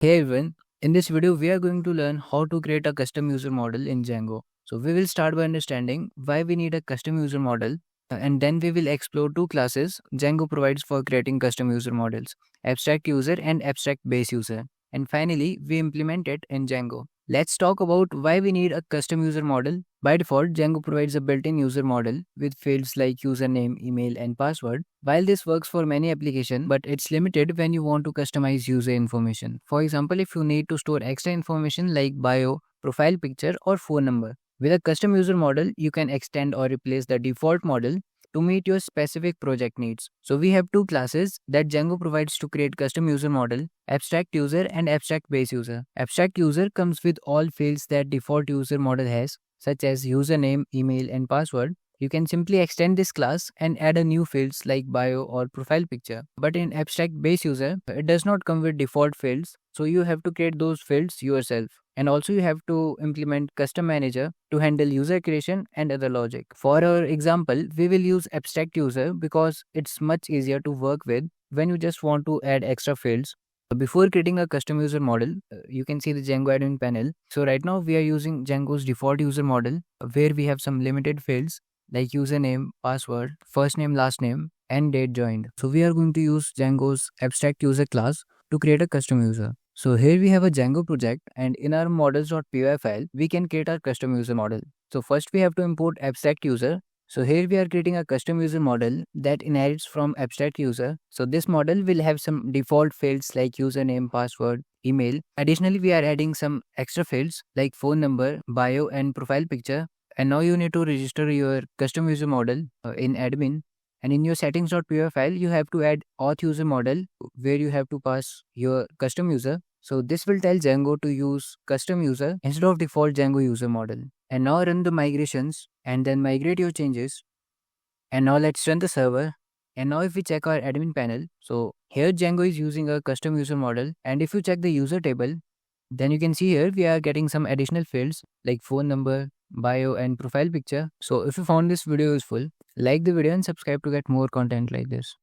Hey everyone, in this video we are going to learn how to create a custom user model in Django. So we will start by understanding why we need a custom user model and then we will explore two classes Django provides for creating custom user models, abstract user and abstract base user. And finally we implement it in Django. Let's talk about why we need a custom user model. By default, Django provides a built-in user model with fields like username, email and password. While this works for many applications, but it's limited when you want to customize user information. For example, if you need to store extra information like bio, profile picture, or phone number. With a custom user model, you can extend or replace the default model to meet your specific project needs. So we have two classes that Django provides to create custom user model, abstract user and abstract base user. Abstract user comes with all fields that default user model has, such as username, email and password. You can simply extend this class and add a new fields like bio or profile picture. But in abstract base user, it does not come with default fields, so you have to create those fields yourself. And also you have to implement custom manager to handle user creation and other logic. For our example, we will use abstract user because it's much easier to work with when you just want to add extra fields. Before creating a custom user model, you can see the Django admin panel. So right now we are using Django's default user model where we have some limited fields like username, password, first name, last name, and date joined. So we are going to use Django's abstract user class to create a custom user. So here we have a Django project and in our models.py file, we can create our custom user model. So first we have to import abstract user. So here we are creating a custom user model that inherits from abstract user. So this model will have some default fields like username, password, email. Additionally, we are adding some extra fields like phone number, bio and profile picture. And now you need to register your custom user model in admin. And in your settings.py file, you have to add auth user model where you have to pass your custom user. So this will tell Django to use custom user instead of default Django user model. And now run the migrations and then migrate your changes. And now let's run the server. And now if we check our admin panel, so here Django is using a custom user model. And if you check the user table, then you can see here we are getting some additional fields like phone number, bio and profile picture. So if you found this video useful, like the video and subscribe to get more content like this.